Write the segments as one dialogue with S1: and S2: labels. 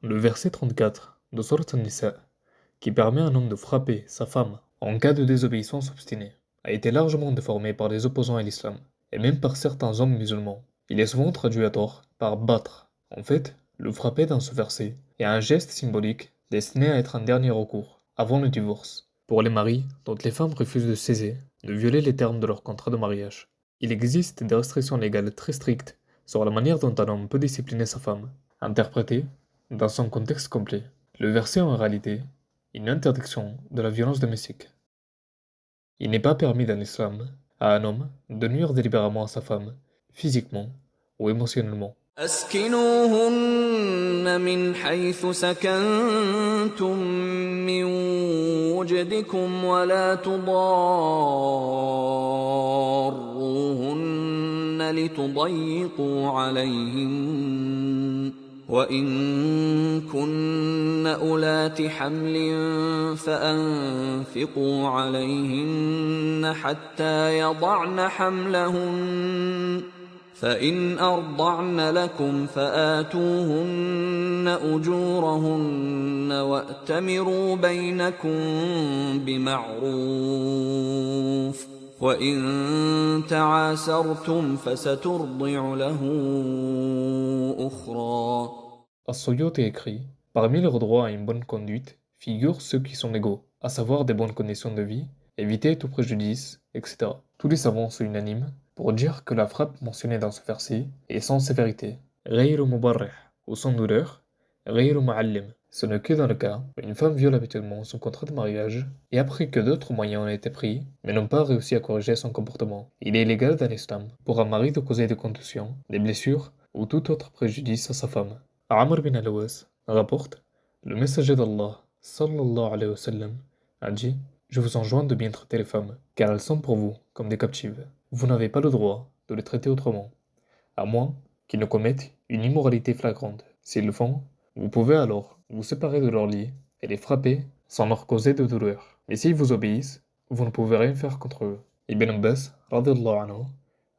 S1: Le verset 34 de Surat An-Nisa, qui permet à un homme de frapper sa femme en cas de désobéissance obstinée, a été largement déformé par les opposants à l'islam, et même par certains hommes musulmans. Il est souvent traduit à tort par battre. En fait, le frapper dans ce verset est un geste symbolique destiné à être un dernier recours, avant le divorce, pour les maris dont les femmes refusent de céder, de violer les termes de leur contrat de mariage. Il existe des restrictions légales très strictes sur la manière dont un homme peut discipliner sa femme, interprétée dans son contexte complet. Le verset est en réalité une interdiction de la violence domestique. Il n'est pas permis dans l'islam à un homme de nuire délibérément à sa femme, physiquement ou émotionnellement.
S2: أسكنوهن من حيث سكنتم من وجدكم ولا تضاروهن لتضيقوا عليهن وإن كن أولات حمل فأنفقوا عليهن حتى يضعن حملهن فإن أرضعن لكم فآتوهن أجورهن وأتمروا بينكم بمعروف وإن تعاسرتم فسترضع له أخرى.
S1: As-Suyuti écrit: Parmi leurs droits à une bonne conduite figurent ceux qui sont légaux, à savoir des bonnes conditions de vie, éviter tout préjudice, etc. Tous les savants sont unanimes pour dire que la frappe mentionnée dans ce verset est sans sévérité, غير مبرح, ou sans douleur, غير معلم. Ce n'est que dans le cas où une femme viole habituellement son contrat de mariage et après que d'autres moyens ont été pris, mais n'ont pas réussi à corriger son comportement. Il est illégal dans l'islam pour un mari de causer des contusions, des blessures ou tout autre préjudice à sa femme. Amr bin al-Awas rapporte: Le messager d'Allah, sallallahu alayhi wa sallam, a dit: Je vous enjoins de bien traiter les femmes, car elles sont pour vous comme des captives. Vous n'avez pas le droit de les traiter autrement, à moins qu'ils ne commettent une immoralité flagrante. S'ils le font, vous pouvez alors vous séparer de leur lit et les frapper sans leur causer de douleur. Mais s'ils vous obéissent, vous ne pouvez rien faire contre eux. Ibn Abbas, radiyallahu anhu,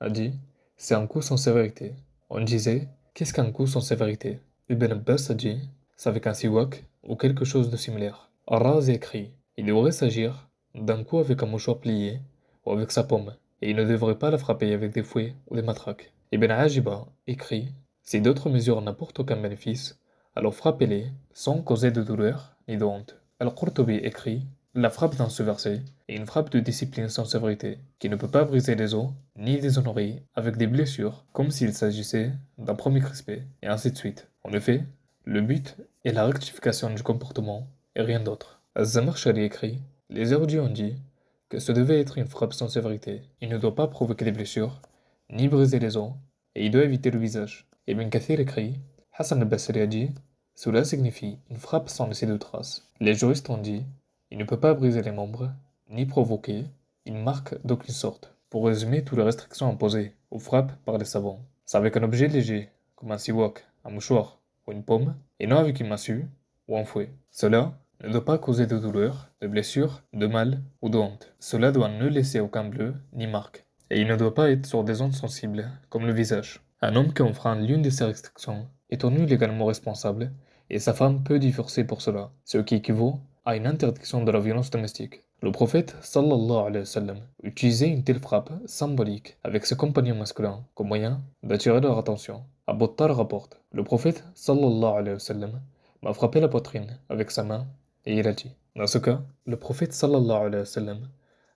S1: a dit: C'est un coup sans sévérité. On disait: Qu'est-ce qu'un coup sans sévérité? Ibn Abbas a dit: C'est avec un siwak ou quelque chose de similaire. Ar-Razi écrit: Il devrait s'agir d'un coup avec un mouchoir plié ou avec sa paume, et il ne devrait pas la frapper avec des fouets ou des matraques. Ibn Ajiba écrit: Si d'autres mesures n'apportent aucun bénéfice, alors frappez-les sans causer de douleur ni de honte. Al-Qurtubi écrit: La frappe dans ce verset est une frappe de discipline sans sévérité, qui ne peut pas briser les os ni déshonorer avec des blessures, comme s'il s'agissait d'un premier crispé, et ainsi de suite. En effet, le but est la rectification du comportement et rien d'autre. Az-Zamakshari écrit: Les érudits ont dit que ce devait être une frappe sans sévérité. Il ne doit pas provoquer des blessures, ni briser les os, et il doit éviter le visage. Ibn Kathir écrit: Hassan al-Basri a dit: Cela signifie une frappe sans laisser de traces. Les juristes ont dit: Il ne peut pas briser les membres, ni provoquer une marque d'aucune sorte. Pour résumer toutes les restrictions imposées aux frappes par les savants, c'est avec un objet léger, comme un siwak, un mouchoir ou une paume, et non avec une massue ou un fouet. Cela ne doit pas causer de douleur, de blessure, de mal ou de honte. Cela doit ne laisser aucun bleu ni marque. Et il ne doit pas être sur des zones sensibles, comme le visage. Un homme qui enfreint l'une de ces restrictions est tenu légalement responsable, et sa femme peut divorcer pour cela, ce qui équivaut à une interdiction de la violence domestique. Le prophète sallallahu alayhi wa sallam utilisait une telle frappe symbolique avec ses compagnons masculins comme moyen d'attirer leur attention. Abu Tar rapporte: Le prophète sallallahu alayhi wa sallam m'a frappé la poitrine avec sa main et il a dit. Dans ce cas, le prophète sallallahu alayhi wa sallam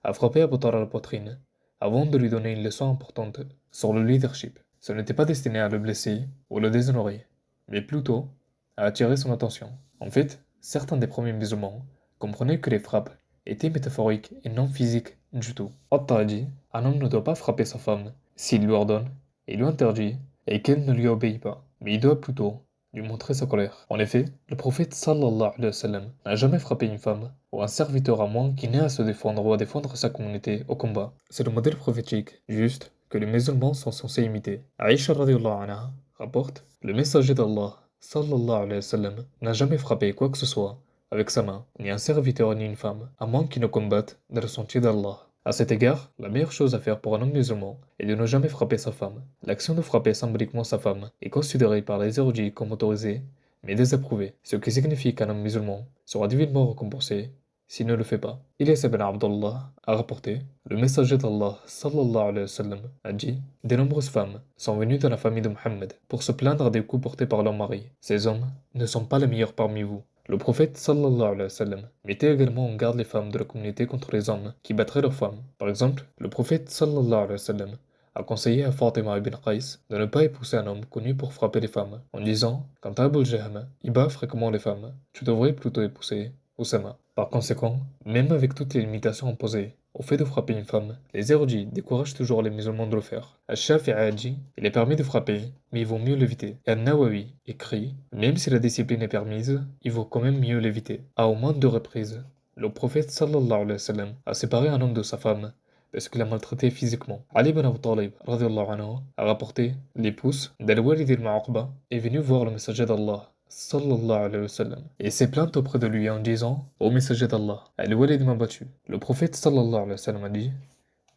S1: a frappé Abu Tar à la poitrine avant de lui donner une leçon importante sur le leadership. Ce n'était pas destiné à le blesser ou le déshonorer, mais plutôt à attirer son attention. En fait, certains des premiers musulmans comprenaient que les frappes étaient métaphoriques et non physiques du tout. Atta a dit: Un homme ne doit pas frapper sa femme s'il lui ordonne et lui interdit et qu'elle ne lui obéit pas, mais il doit plutôt lui montrer sa colère. En effet, le prophète sallallahu alayhi wa sallam n'a jamais frappé une femme ou un serviteur à moins qu'il n'ait à se défendre ou à défendre sa communauté au combat. C'est le modèle prophétique, juste, que les musulmans sont censés imiter. Aïcha radiyallahu anha rapporte: Le messager d'Allah sallallahu alayhi wa sallam n'a jamais frappé quoi que ce soit avec sa main, ni un serviteur ni une femme, à moins qu'ils ne combattent dans le sentier d'Allah. À cet égard, la meilleure chose à faire pour un homme musulman est de ne jamais frapper sa femme. L'action de frapper symboliquement sa femme est considérée par les érudits comme autorisée, mais désapprouvé, ce qui signifie qu'un homme musulman sera divinement récompensé s'il ne le fait pas. Ilyas ibn Abdullah a rapporté, le messager d'Allah sallallahu alayhi wa sallam a dit, de nombreuses femmes sont venues de la famille de Mohammed pour se plaindre des coups portés par leurs maris. Ces hommes ne sont pas les meilleurs parmi vous. Le prophète sallallahu alayhi wa sallam mettait également en garde les femmes de la communauté contre les hommes qui battraient leurs femmes. Par exemple, le prophète sallallahu alayhi wa sallam a conseillé à Fatima ibn Qais de ne pas épouser un homme connu pour frapper les femmes, en disant, quant à Abu Jahm, il bat fréquemment les femmes, tu devrais plutôt épouser Oussama. Par conséquent, même avec toutes les limitations imposées au fait de frapper une femme, les érudits découragent toujours les musulmans de le faire. Al-Shafi'i a dit, il est permis de frapper, mais il vaut mieux l'éviter. Et Al-Nawawi écrit, même si la discipline est permise, il vaut quand même mieux l'éviter. À au moins 2 reprises, le prophète sallallahu alayhi wa sallam a séparé un homme de sa femme parce qu'il l'a maltraité physiquement. Ali ibn Abi Talib radiyallahu anhu a rapporté, l'épouse d'Al-Walid al-Mu'aqba est venue voir le messager d'Allah sallallahu alayhi wa sallam et s'est plainte auprès de lui en disant, ô messager d'Allah, Al-Walid m'a battu. Le prophète sallallahu alayhi wa sallam a dit,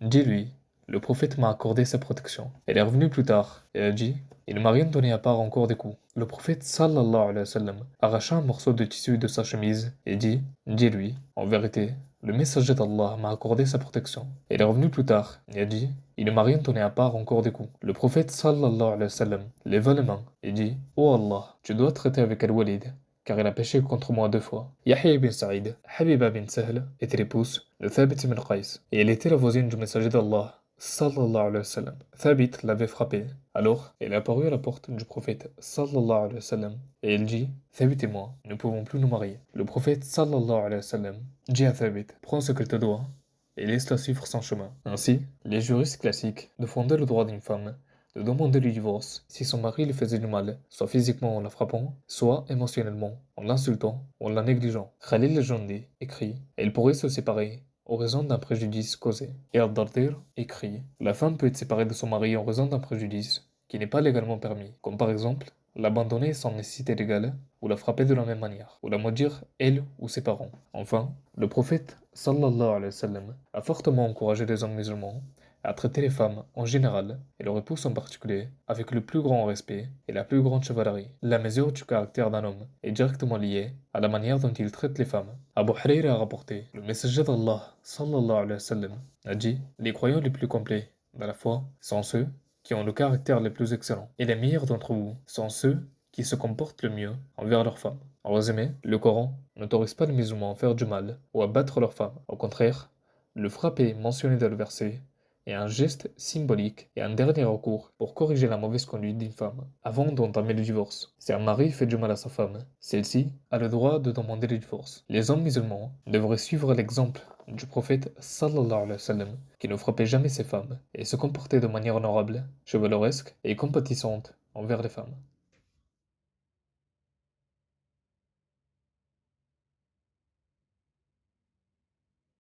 S1: dis-lui, le prophète m'a accordé sa protection. Elle est revenue plus tard et a dit, il ne m'a rien donné à part encore des coups. Le prophète sallallahu alayhi wa sallam arracha un morceau de tissu de sa chemise et dit, dis-lui, en vérité, le messager d'Allah m'a accordé sa protection. Elle est revenue plus tard et a dit, il ne m'a rien donné à part encore des coups. Le prophète sallallahu alayhi wa sallam leva les mains et dit, ô Allah, tu dois traiter avec Al-Walid, car il a péché contre moi 2 fois. Yahya ibn Sa'id, Habiba bin Sahl, était l'épouse de Thabit ibn Qais, et elle était la voisine du messager d'Allah sallallahu alayhi wa sallam. Thabit l'avait frappée. Alors, elle est apparue à la porte du prophète sallallahu alayhi wa sallam et elle dit, Thabit et moi ne pouvons plus nous marier. Le prophète sallallahu alayhi wa sallam dit à Thabit, prends ce qu'elle te doit et laisse-la suivre son chemin. Ainsi, les juristes classiques défendaient le droit d'une femme de demander le divorce si son mari lui faisait du mal, soit physiquement en la frappant, soit émotionnellement, en l'insultant ou en la négligeant. Khalil al-Jundi écrit, elle pourrait se séparer en raison d'un préjudice causé. Et Al-Dardir écrit, la femme peut être séparée de son mari en raison d'un préjudice qui n'est pas légalement permis, comme par exemple l'abandonner sans nécessité légale, ou la frapper de la même manière, ou la maudire elle ou ses parents. Enfin, le prophète sallallahu alayhi wa sallam a fortement encouragé les hommes musulmans à traiter les femmes en général et leur épouse en particulier avec le plus grand respect et la plus grande chevalerie. La mesure du caractère d'un homme est directement liée à la manière dont il traite les femmes. Abu Hurayra a rapporté, le messager d'Allah sallallahu alayhi wa sallam a dit, les croyants les plus complets dans la foi sont ceux qui ont le caractère le plus excellent, et les meilleurs d'entre vous sont ceux qui se comportent le mieux envers leurs femmes. En résumé, le Coran n'autorise pas les musulmans à faire du mal ou à battre leurs femmes. Au contraire, le frapper mentionné dans le verset est un geste symbolique et un dernier recours pour corriger la mauvaise conduite d'une femme avant d'entamer le divorce. Si un mari fait du mal à sa femme, celle-ci a le droit de demander le divorce. Les hommes musulmans devraient suivre l'exemple du prophète sallallahu alayhi wa sallam qui ne frappait jamais ses femmes et se comportait de manière honorable, chevaleresque et compatissante envers les femmes.